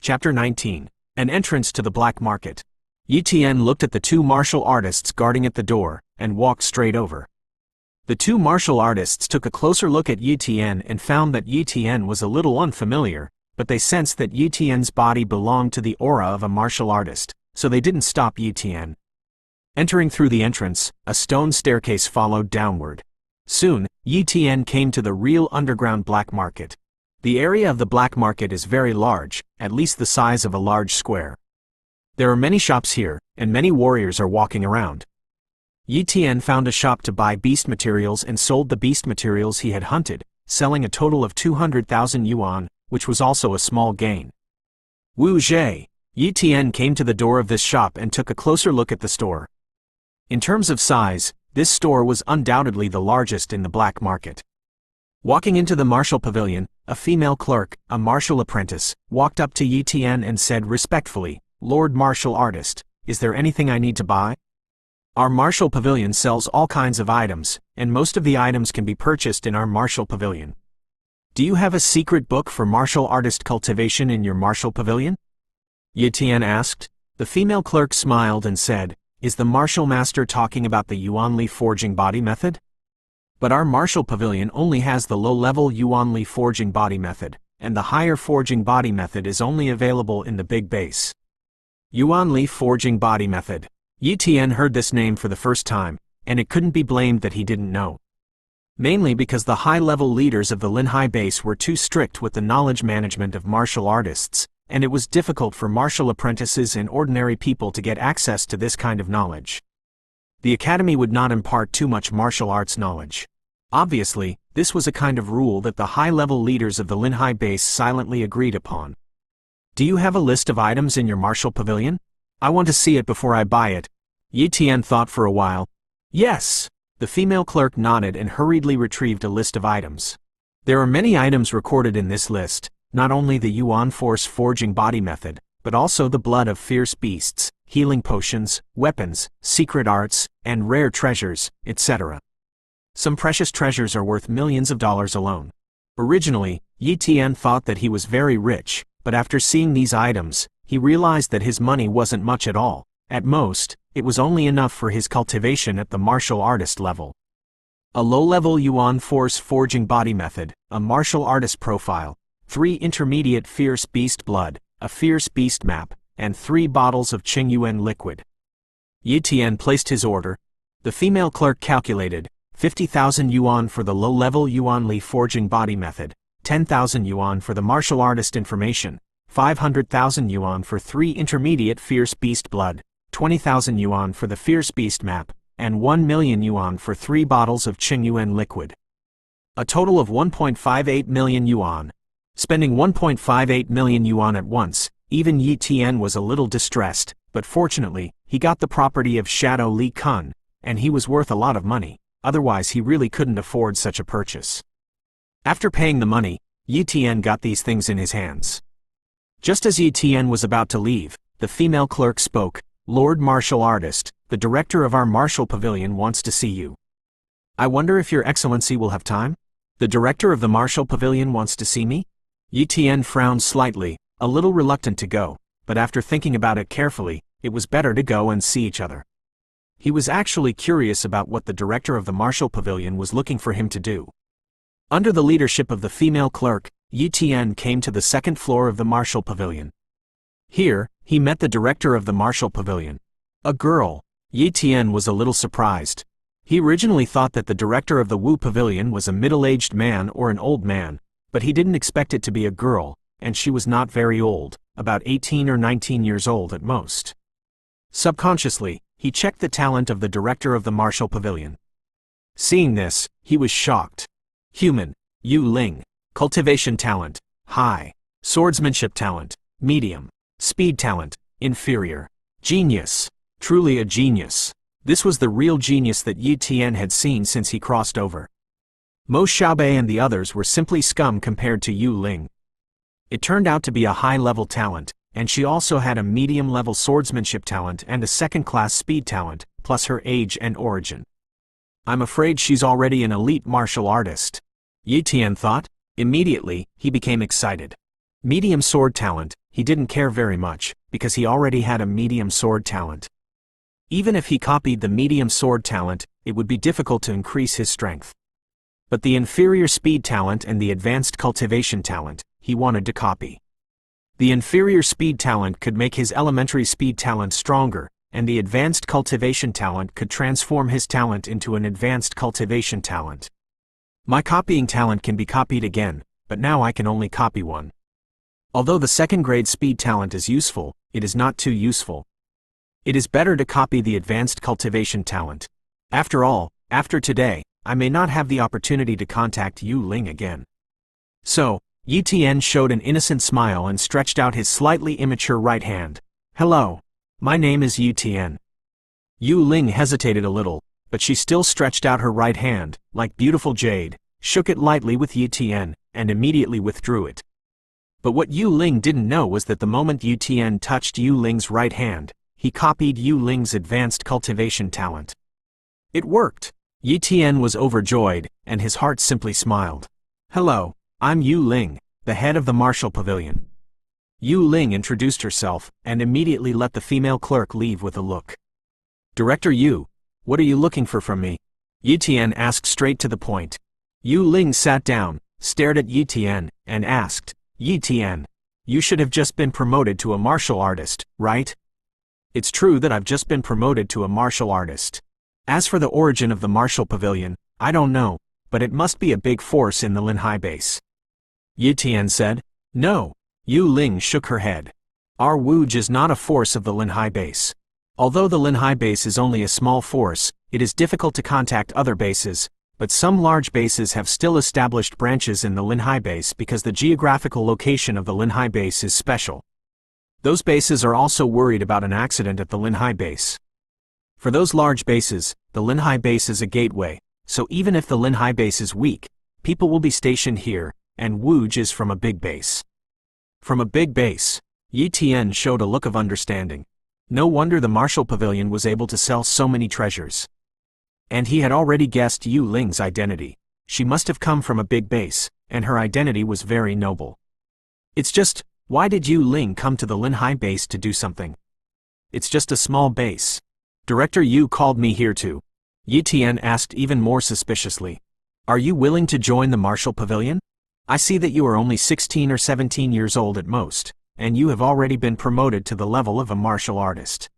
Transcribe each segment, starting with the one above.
Chapter 19. An Entrance to the Black Market. Yi Tian looked at the two martial artists guarding at the door, and walked straight over. The two martial artists took a closer look at Yi Tian and found that Yi Tian was a little unfamiliar, but they sensed that Yi Tian's body belonged to the aura of a martial artist, so they didn't stop Yi Tian. Entering through the entrance, a stone staircase followed downward. Soon, Yi Tian came to the real underground black market. The area of the black market is very large, at least the size of a large square. There are many shops here, and many warriors are walking around. Yi Tian found a shop to buy beast materials and sold the beast materials he had hunted, selling a total of 200,000 yuan, which was also a small gain. Wu Zhe. Yi Tian came to the door of this shop and took a closer look at the store. In terms of size, this store was undoubtedly the largest in the black market. Walking into the martial pavilion, a female clerk, a martial apprentice, walked up to Yi Tian and said respectfully, "Lord Martial Artist, is there anything I need to buy? Our martial pavilion sells all kinds of items, and most of the items can be purchased in our martial pavilion. Do you have a secret book for martial artist cultivation in your martial pavilion?" Yi Tian asked. The female clerk smiled and said, "Is the martial master talking about the Yuanli forging body method? But our martial pavilion only has the low-level Yuanli forging body method, and the higher forging body method is only available in the big base." Yuanli forging body method. Yi Tian heard this name for the first time, and it couldn't be blamed that he didn't know. Mainly because the high-level leaders of the Linhai base were too strict with the knowledge management of martial artists, and it was difficult for martial apprentices and ordinary people to get access to this kind of knowledge. The academy would not impart too much martial arts knowledge. Obviously, this was a kind of rule that the high-level leaders of the Linhai base silently agreed upon. "Do you have a list of items in your martial pavilion? I want to see it before I buy it." Yi Tian thought for a while. "Yes." The female clerk nodded and hurriedly retrieved a list of items. There are many items recorded in this list, not only the Yuan Force forging body method, but also the blood of fierce beasts, healing potions, weapons, secret arts, and rare treasures, etc. Some precious treasures are worth millions of dollars alone. Originally, Yi Tian thought that he was very rich, but after seeing these items, he realized that his money wasn't much at all. At most, it was only enough for his cultivation at the martial artist level. A low-level Yuan Force forging body method, a martial artist profile, 3 intermediate fierce beast blood, a fierce beast map, and 3 bottles of Qingyuan liquid. Yi Tian placed his order. The female clerk calculated, 50,000 yuan for the low-level Yuanli forging body method, 10,000 yuan for the martial artist information, 500,000 yuan for 3 intermediate fierce beast blood, 20,000 yuan for the fierce beast map, and 1 million yuan for 3 bottles of Qingyuan liquid. A total of 1.58 million yuan. Spending 1.58 million yuan at once, even Yi Tian was a little distressed, but fortunately, he got the property of Shadow Li Kun, and he was worth a lot of money, otherwise he really couldn't afford such a purchase. After paying the money, Yi Tian got these things in his hands. Just as Yi Tian was about to leave, the female clerk spoke, "Lord Martial Artist, the director of our martial pavilion wants to see you." "I wonder if your excellency will have time? The director of the martial pavilion wants to see me?" Yi Tian frowned slightly, a little reluctant to go, but after thinking about it carefully, it was better to go and see each other. He was actually curious about what the director of the martial pavilion was looking for him to do. Under the leadership of the female clerk, Yi Tian came to the second floor of the martial pavilion. Here, he met the director of the martial pavilion. A girl. Yi Tian was a little surprised. He originally thought that the director of the Wu pavilion was a middle-aged man or an old man, but he didn't expect it to be a girl, and she was not very old, about 18 or 19 years old at most. Subconsciously, he checked the talent of the director of the martial pavilion. Seeing this, he was shocked. Human, Yu Ling. Cultivation talent, high. Swordsmanship talent, medium. Speed talent, inferior. Genius, truly a genius. This was the real genius that Yi Tian had seen since he crossed over. Mo Xiaobei and the others were simply scum compared to Yu Ling. It turned out to be a high-level talent, and she also had a medium-level swordsmanship talent and a second-class speed talent, plus her age and origin. "I'm afraid she's already an elite martial artist," Yi Tian thought. Immediately, he became excited. Medium sword talent, he didn't care very much, because he already had a medium sword talent. Even if he copied the medium sword talent, it would be difficult to increase his strength. But the inferior speed talent and the advanced cultivation talent, he wanted to copy. The inferior speed talent could make his elementary speed talent stronger, and the advanced cultivation talent could transform his talent into an advanced cultivation talent. My copying talent can be copied again, but now I can only copy one. Although the second grade speed talent is useful, it is not too useful. It is better to copy the advanced cultivation talent. After all, after today, I may not have the opportunity to contact Yu Ling again. So, Yi Tian showed an innocent smile and stretched out his slightly immature right hand. Hello. My name is Yi Tian. Yu Ling hesitated a little, but she still stretched out her right hand, like beautiful jade, shook it lightly with Yi Tian, and immediately withdrew it. But what Yu Ling didn't know was that the moment Yi Tian touched Yu Ling's right hand, he copied Yu Ling's advanced cultivation talent. It worked. Yi Tian was overjoyed, and his heart simply smiled. Hello, I'm Yu Ling, the head of the Martial Pavilion. Yu Ling introduced herself, and immediately let the female clerk leave with a look. Director Yu, what are you looking for from me? Yi Tian asked straight to the point. Yu Ling sat down, stared at Yi Tian, and asked, Yi Tian, you should have just been promoted to a martial artist, right? It's true that I've just been promoted to a martial artist. As for the origin of the Martial Pavilion, I don't know, but it must be a big force in the Linhai base. Yi Tian said. No. Yu Ling shook her head. Our Wuj is not a force of the Linhai base. Although the Linhai base is only a small force, it is difficult to contact other bases, but some large bases have still established branches in the Linhai base because the geographical location of the Linhai base is special. Those bases are also worried about an accident at the Linhai base. For those large bases, the Linhai base is a gateway, so even if the Linhai base is weak, people will be stationed here, and Wuj is from a big base. From a big base, Yi Tian showed a look of understanding. No wonder the Martial Pavilion was able to sell so many treasures. And he had already guessed Yu Ling's identity. She must have come from a big base, and her identity was very noble. It's just, why did Yu Ling come to the Linhai base to do something? It's just a small base. Director Yu called me here too. Yi Tian asked even more suspiciously. Are you willing to join the Martial Pavilion? I see that you are only 16 or 17 years old at most, and you have already been promoted to the level of a martial artist.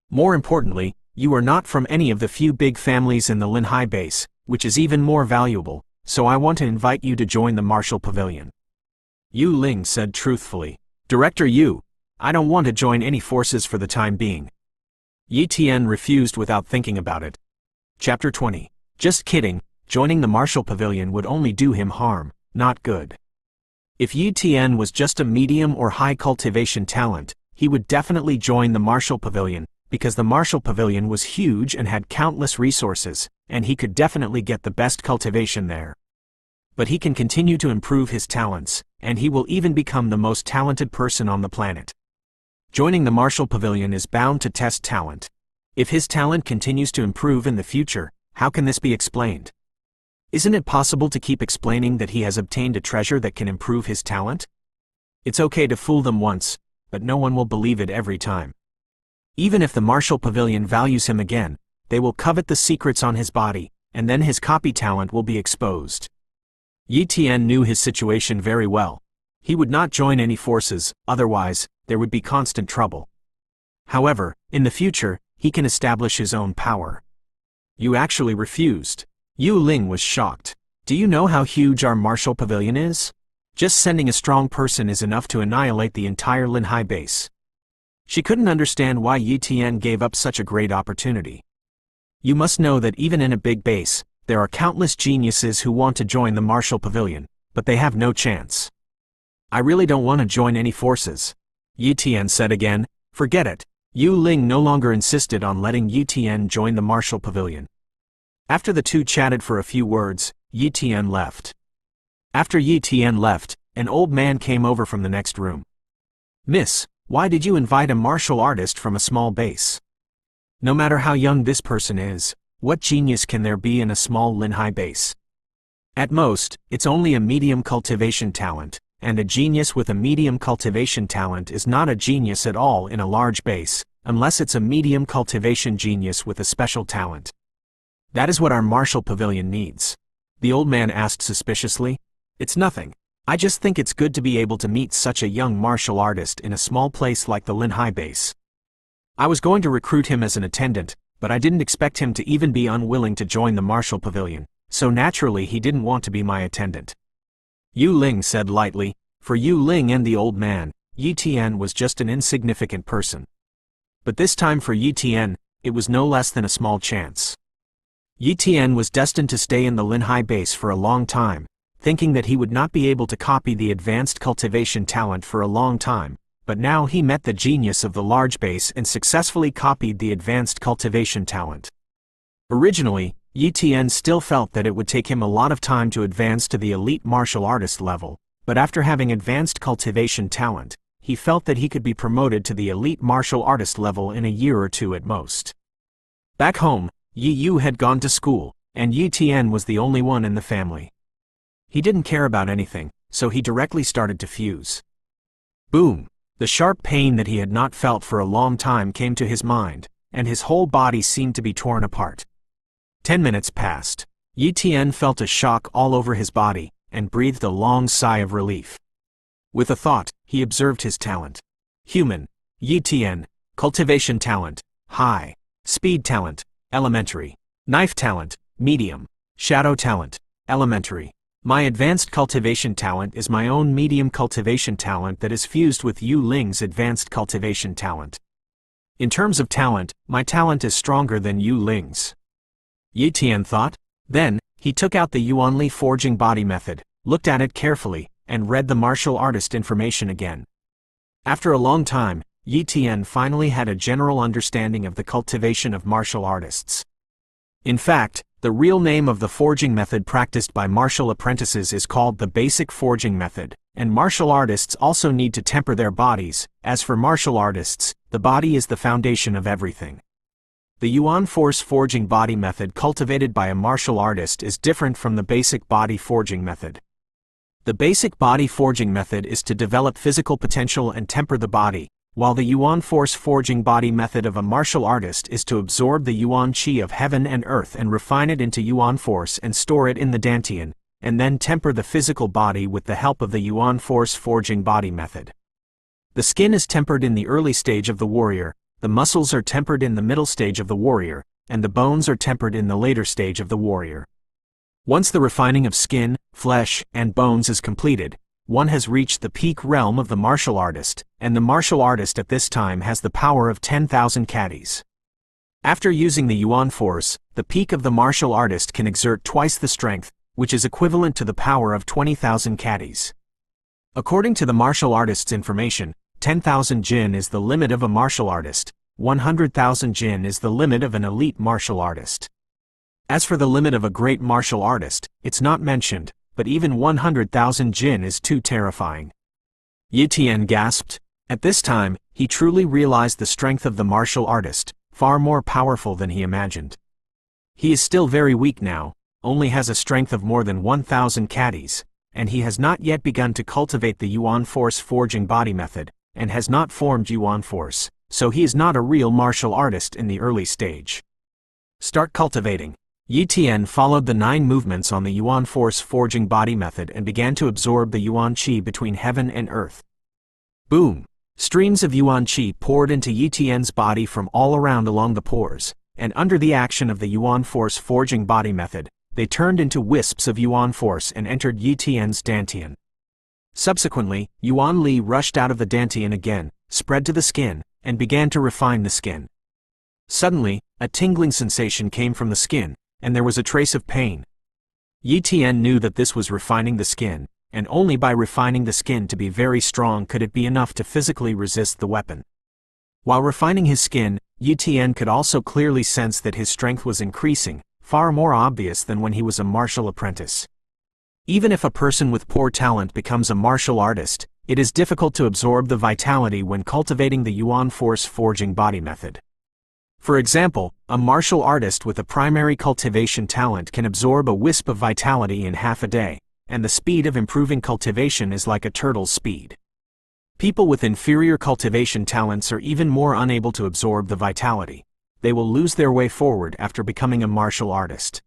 More importantly, you are not from any of the few big families in the Linhai base, which is even more valuable, so I want to invite you to join the Martial Pavilion. Yu Ling said truthfully. Director Yu, I don't want to join any forces for the time being. Yi Tian refused without thinking about it. Chapter 20. Just kidding, joining the Martial Pavilion would only do him harm. Not good. If Yi Tian was just a medium or high cultivation talent, he would definitely join the Martial Pavilion, because the Martial Pavilion was huge and had countless resources, and he could definitely get the best cultivation there. But he can continue to improve his talents, and he will even become the most talented person on the planet. Joining the Martial Pavilion is bound to test talent. If his talent continues to improve in the future, how can this be explained? Isn't it possible to keep explaining that he has obtained a treasure that can improve his talent? It's okay to fool them once, but no one will believe it every time. Even if the Martial Pavilion values him again, they will covet the secrets on his body, and then his copy talent will be exposed. Yi Tian knew his situation very well. He would not join any forces, otherwise, there would be constant trouble. However, in the future, he can establish his own power. You actually refused. Yu Ling was shocked. Do you know how huge our Martial Pavilion is? Just sending a strong person is enough to annihilate the entire Linhai base. She couldn't understand why Yi Tian gave up such a great opportunity. You must know that even in a big base, there are countless geniuses who want to join the Martial Pavilion, but they have no chance. I really don't want to join any forces. Yi Tian said again. Forget it. Yu Ling no longer insisted on letting Yi Tian join the Martial Pavilion. After the two chatted for a few words, Yi Tian left. After Yi Tian left, an old man came over from the next room. Miss, why did you invite a martial artist from a small base? No matter how young this person is, what genius can there be in a small Linhai base? At most, it's only a medium cultivation talent, and a genius with a medium cultivation talent is not a genius at all in a large base, unless it's a medium cultivation genius with a special talent. That is what our Marshall Pavilion needs. The old man asked suspiciously. It's nothing. I just think it's good to be able to meet such a young martial artist in a small place like the Lin High base. I was going to recruit him as an attendant, but I didn't expect him to even be unwilling to join the Marshall Pavilion, so naturally he didn't want to be my attendant. Yu Ling said lightly. For Yu Ling and the old man, Yi Tian was just an insignificant person. But this time for Yi Tian, it was no less than a small chance. Yi Tian was destined to stay in the Lin High base for a long time, thinking that he would not be able to copy the advanced cultivation talent for a long time, but now he met the genius of the large base and successfully copied the advanced cultivation talent. Originally, Yi Tian still felt that it would take him a lot of time to advance to the elite martial artist level, but after having advanced cultivation talent, he felt that he could be promoted to the elite martial artist level in a year or two at most. Back home, Yi Yu had gone to school, and Yi Tian was the only one in the family. He didn't care about anything, so he directly started to fuse. Boom! The sharp pain that he had not felt for a long time came to his mind, and his whole body seemed to be torn apart. 10 minutes passed. Yi Tian felt a shock all over his body, and breathed a long sigh of relief. With a thought, he observed his talent. Human, Yi Tian, cultivation talent, high, speed talent, elementary, knife talent, medium, shadow talent, elementary. My advanced cultivation talent is my own medium cultivation talent that is fused with Yu Ling's advanced cultivation talent. In terms of talent, my talent is stronger than Yu Ling's. Yi Tian thought. Then, he took out the Yuanli forging body method, looked at it carefully, and read the martial artist information again. After a long time, Yi Tian finally had a general understanding of the cultivation of martial artists. In fact, the real name of the forging method practiced by martial apprentices is called the basic forging method, and martial artists also need to temper their bodies. As for martial artists, the body is the foundation of everything. The Yuan force forging body method cultivated by a martial artist is different from the basic body forging method. The basic body forging method is to develop physical potential and temper the body, while the Yuan force forging body method of a martial artist is to absorb the Yuan qi of heaven and earth and refine it into Yuan force and store it in the dantian, and then temper the physical body with the help of the Yuan force forging body method. The skin is tempered in the early stage of the warrior, the muscles are tempered in the middle stage of the warrior, and the bones are tempered in the later stage of the warrior. Once the refining of skin, flesh, and bones is completed, one has reached the peak realm of the martial artist, and the martial artist at this time has the power of 10,000 caddies. After using the Yuan force, the peak of the martial artist can exert twice the strength, which is equivalent to the power of 20,000 caddies. According to the martial artist's information, 10,000 jin is the limit of a martial artist, 100,000 jin is the limit of an elite martial artist. As for the limit of a great martial artist, it's not mentioned, but even 100,000 jin is too terrifying. Yi Tian gasped. At this time, he truly realized the strength of the martial artist, far more powerful than he imagined. He is still very weak now, only has a strength of more than 1,000 caddies, and he has not yet begun to cultivate the Yuan force forging body method, and has not formed Yuan force, so he is not a real martial artist in the early stage. Start cultivating. Yi Tian followed the 9 movements on the Yuan force forging body method and began to absorb the Yuan qi between heaven and earth. Boom! Streams of Yuan qi poured into Yi Tian's body from all around along the pores, and under the action of the Yuan force forging body method, they turned into wisps of Yuan force and entered Yi Tian's dantian. Subsequently, Yuan Li rushed out of the dantian again, spread to the skin, and began to refine the skin. Suddenly, a tingling sensation came from the skin, and there was a trace of pain. Yi Tian knew that this was refining the skin, and only by refining the skin to be very strong could it be enough to physically resist the weapon. While refining his skin, Yi Tian could also clearly sense that his strength was increasing, far more obvious than when he was a martial apprentice. Even if a person with poor talent becomes a martial artist, it is difficult to absorb the vitality when cultivating the Yuan force forging body method. For example, a martial artist with a primary cultivation talent can absorb a wisp of vitality in half a day, and the speed of improving cultivation is like a turtle's speed. People with inferior cultivation talents are even more unable to absorb the vitality. They will lose their way forward after becoming a martial artist.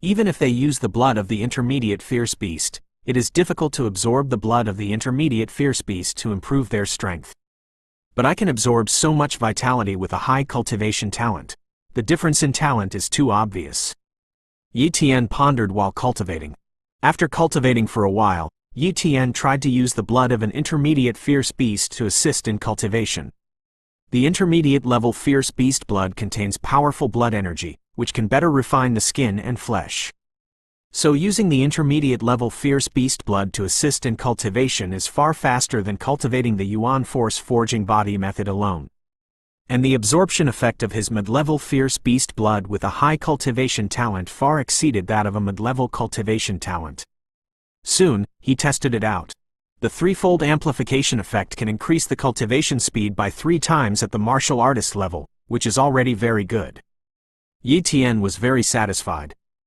Even if they use the blood of the intermediate fierce beast, it is difficult to absorb the blood of the intermediate fierce beast to improve their strength. But I can absorb so much vitality with a high cultivation talent. The difference in talent is too obvious. Yi Tian pondered while cultivating. After cultivating for a while, Yi Tian tried to use the blood of an intermediate fierce beast to assist in cultivation. The intermediate level fierce beast blood contains powerful blood energy, which can better refine the skin and flesh. So using the intermediate level fierce beast blood to assist in cultivation is far faster than cultivating the Yuan force forging body method alone. And the absorption effect of his mid-level fierce beast blood with a high cultivation talent far exceeded that of a mid-level cultivation talent. Soon, he tested it out. The threefold amplification effect can increase the cultivation speed by 3 times at the martial artist level, which is already very good. Yi Tian was very satisfied.